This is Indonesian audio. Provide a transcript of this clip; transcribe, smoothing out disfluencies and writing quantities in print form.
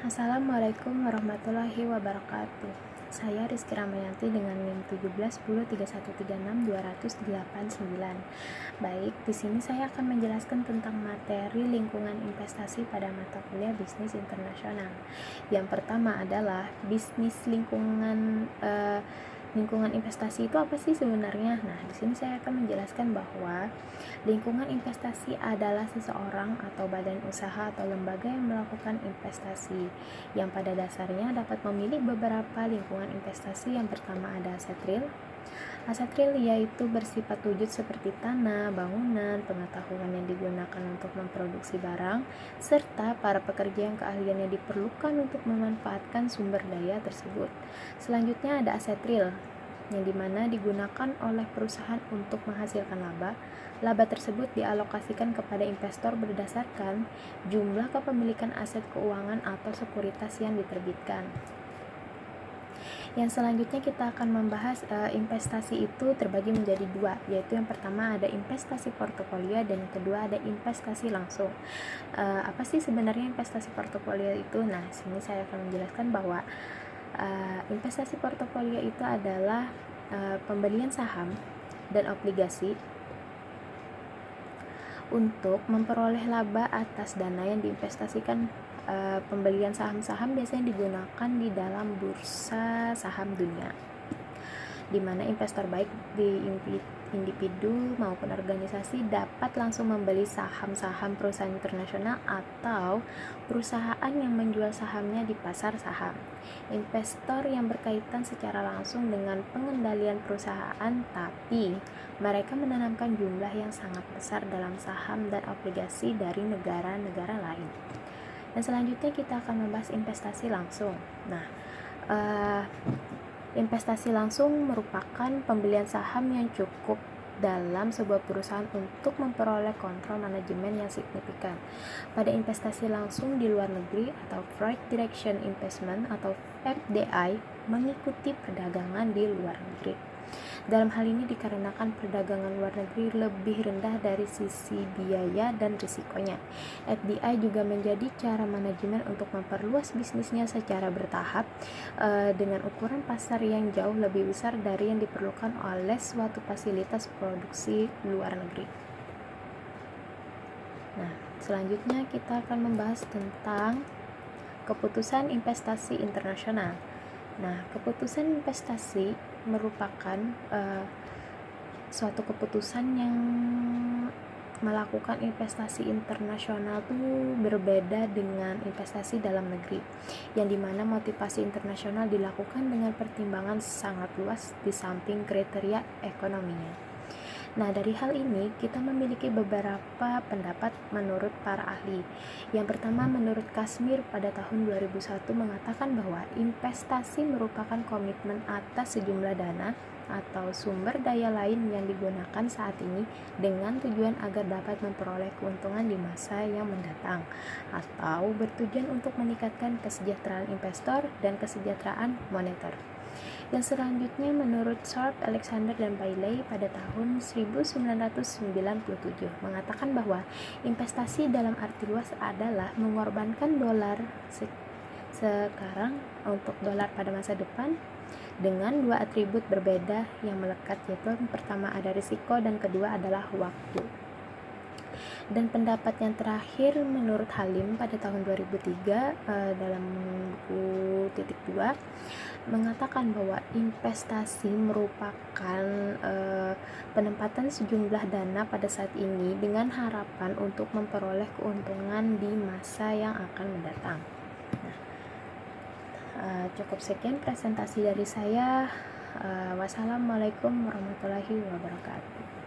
Assalamualaikum warahmatullahi wabarakatuh. Saya Rizky Ramayanti dengan NIM 171031362089. Baik, di sini saya akan menjelaskan tentang materi lingkungan investasi pada mata kuliah bisnis internasional. Yang pertama adalah bisnis lingkungan investasi itu apa sih sebenarnya? Nah, di sini saya akan menjelaskan bahwa lingkungan investasi adalah seseorang atau badan usaha atau lembaga yang melakukan investasi, yang pada dasarnya dapat memilih beberapa lingkungan investasi. Yang pertama ada aset real. Aset real yaitu bersifat wujud seperti tanah, bangunan, pengetahuan yang digunakan untuk memproduksi barang, serta para pekerja yang keahliannya diperlukan untuk memanfaatkan sumber daya tersebut. Selanjutnya ada aset real, yang dimana digunakan oleh perusahaan untuk menghasilkan laba. Laba tersebut dialokasikan kepada investor berdasarkan jumlah kepemilikan aset keuangan atau sekuritas yang diterbitkan. Yang selanjutnya kita akan membahas investasi itu terbagi menjadi dua, yaitu yang pertama ada investasi portofolio dan yang kedua ada investasi langsung. Apa sih sebenarnya investasi portofolio itu? Nah, sini saya akan menjelaskan bahwa investasi portofolio itu adalah pembelian saham dan obligasi untuk memperoleh laba atas dana yang diinvestasikan. Pembelian saham-saham biasanya digunakan di dalam bursa saham dunia, di mana investor baik di individu maupun organisasi dapat langsung membeli saham-saham perusahaan internasional atau perusahaan yang menjual sahamnya di pasar saham. Investor yang berkaitan secara langsung dengan pengendalian perusahaan, tapi mereka menanamkan jumlah yang sangat besar dalam saham dan obligasi dari negara-negara lain. Dan selanjutnya kita akan membahas investasi langsung. Nah, investasi langsung merupakan pembelian saham yang cukup dalam sebuah perusahaan untuk memperoleh kontrol manajemen yang signifikan. Pada investasi langsung di luar negeri atau Foreign Direct Investment atau FDI mengikuti perdagangan di luar negeri. Dalam hal ini dikarenakan perdagangan luar negeri lebih rendah dari sisi biaya dan risikonya. FDI juga menjadi cara manajemen untuk memperluas bisnisnya secara bertahap dengan ukuran pasar yang jauh lebih besar dari yang diperlukan oleh suatu fasilitas produksi luar negeri. Nah, selanjutnya kita akan membahas tentang keputusan investasi internasional. Nah, keputusan investasi merupakan suatu keputusan yang melakukan investasi internasional itu berbeda dengan investasi dalam negeri, yang dimana motivasi internasional dilakukan dengan pertimbangan sangat luas di samping kriteria ekonominya. Nah, dari hal ini kita memiliki beberapa pendapat menurut para ahli. Yang pertama, menurut Kashmir pada tahun 2001 mengatakan bahwa investasi merupakan komitmen atas sejumlah dana atau sumber daya lain yang digunakan saat ini dengan tujuan agar dapat memperoleh keuntungan di masa yang mendatang, atau bertujuan untuk meningkatkan kesejahteraan investor dan kesejahteraan moneter. Yang selanjutnya menurut Sharp, Alexander, dan Bailey pada tahun 1997 mengatakan bahwa investasi dalam arti luas adalah mengorbankan dolar sekarang untuk dolar pada masa depan dengan dua atribut berbeda yang melekat, yaitu yang pertama ada risiko dan kedua adalah waktu. Dan pendapat yang terakhir menurut Halim pada tahun 2003 dalam buku titik 2 mengatakan bahwa investasi merupakan penempatan sejumlah dana pada saat ini dengan harapan untuk memperoleh keuntungan di masa yang akan mendatang. Nah, cukup sekian presentasi dari saya. Wassalamualaikum warahmatullahi wabarakatuh.